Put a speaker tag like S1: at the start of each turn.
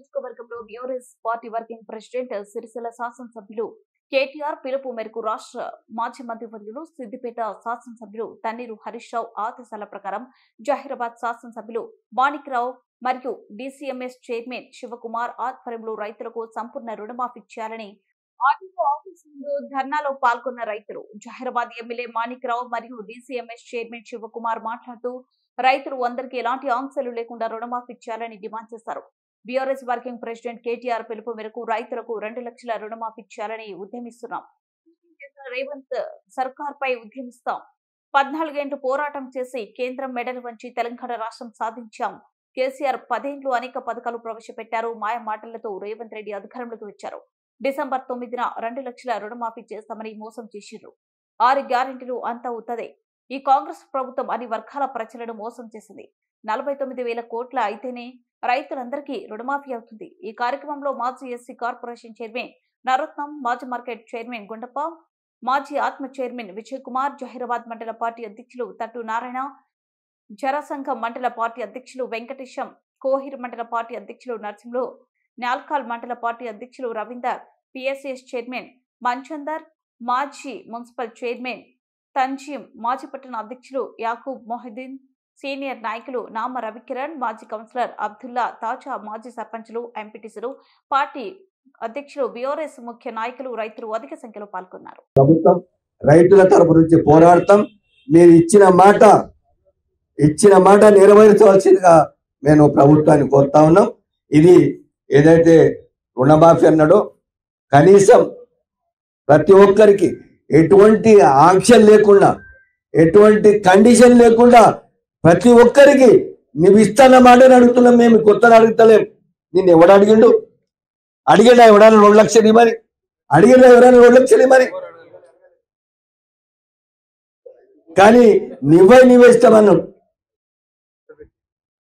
S1: నియోజకవర్గంలో BRS party working president Sircilla శాసనసభ్యులు కేటీఆర్ పిలుపు మేరకు రాష్ట్ర మాజీ మంత్రివర్యులు సిద్దిపేట శాసనసభ్యులు తన్నీరు హరీష్ రావు ఆదేశాల ప్రకారం జహీరాబాద్ శాసనసభ్యులు మాణిక్రావు మరియు డీసీఎంఎస్ చైర్మన్ శివకుమార్ ఆధ్వర్యంలో రైతులకు సంపూర్ణ రుణమాఫీ చేయాలని ఆర్టీఓ ఆఫీస్ ముందు ధర్నాలో పాల్గొన్న రైతులు జహీరాబాద్ ఎమ్మెల్యే మాణిక్రావు మరియు డీసీఎంఎస్ చైర్మన్ శివకుమార్ మాట్లాడుతూ రైతులు అందరికీ ఎలాంటి ఆంక్షలు లేకుండా రుణమాఫీ చేయాలని డిమాండ్ చేశారు. బీఆర్ఎస్ వర్కింగ్ ప్రెసిడెంట్ కేటీఆర్ పిలుపు మేరకు రైతులకు 2 లక్షల రుణమాఫీ చేయాలని ఉద్యమిస్తున్నాం. రేవంత్ సర్కార్ పై ఉద్యమిస్తాం. 14 ఏళ్లు పోరాటం చేసి కేంద్రం మెడలు వంచి తెలంగాణ రాష్ట్రం సాధించాం. కేసీఆర్ 10 ఏళ్లు అనేక పథకాలు ప్రవేశపెట్టారు. మాయ మాటలతో రేవంత్ రెడ్డి అధికారంలోకి వచ్చారు. డిసెంబర్ 9న 2 లక్షల రుణమాఫీ చేస్తామని మోసం చేసిర్రు. 6 గ్యారెంటీలు అంతా ఉత్తదే. ఈ కాంగ్రెస్ ప్రభుత్వం అన్ని వర్గాల ప్రజలను మోసం చేసింది. 49,000 కోట్ల అయితేనే రైతులందరికీ రుణమాఫీ అవుతుంది. ఈ కార్యక్రమంలో మాజీ ఎస్సీ కార్పొరేషన్ చైర్మన్ నరోత్నం, మాజీ మార్కెట్ చైర్మన్ గుండప్ప, మాజీ ఆత్మ చైర్మన్ విజయ్ కుమార్, జహీరాబాద్ మండల పార్టీ అధ్యక్షులు తట్టు నారాయణ, జనసంఘం మండల పార్టీ అధ్యక్షులు వెంకటేశం, కోహిర్ మండల పార్టీ అధ్యక్షులు నర్సింహులు, నాల్కాల్ మండల పార్టీ అధ్యక్షులు రవీందర్, పిఎస్ఎస్ చైర్మన్ మంచందర్, మాజీ మున్సిపల్ చైర్మన్ తంజీం, మాజీ పట్టణ అధ్యక్షులు యాకూబ్ మొహిద్దీన్, సీనియర్ నాయకులు నామ రవికిరణ్, మాజీ కౌన్సిలర్ అబ్దుల్లా, తాజా మాజీ సర్పంచులు, ఎంపీటీసీలు, పార్టీ అధ్యక్షులు, బీఆర్ఎస్ ముఖ్య నాయకులు, రైతులు అధిక సంఖ్యలో పాల్గొన్నారు.
S2: ప్రభుత్వం రైతుల తరపు నుంచి పోరాడతాం. మీరు ఇచ్చిన మాట నెరవేర్చవలసిందిగా నేను ప్రభుత్వాన్ని కోరుతా ఉన్నాం. ఇది ఏదైతే రుణమాఫీ అన్నాడో కనీసం ప్రతి ఒక్కరికి ఎటువంటి ఆంక్షన్ లేకుండా, ఎటువంటి కండిషన్ లేకుండా ప్రతి ఒక్కరికి నువ్వు ఇస్తాన్న మాటని అడుగుతున్నాం. మేము కొత్తగా అడుగుతలేం. నిన్ను ఎవడు అడిగిండు? అడిగినా ఎవడన్నా 2 లక్షలు ఇవ్వని? అడిగినా ఎవరైనా 2 లక్షలు ఇవ్వని? కానీ నువ్వే ఇష్టమన్నాడు.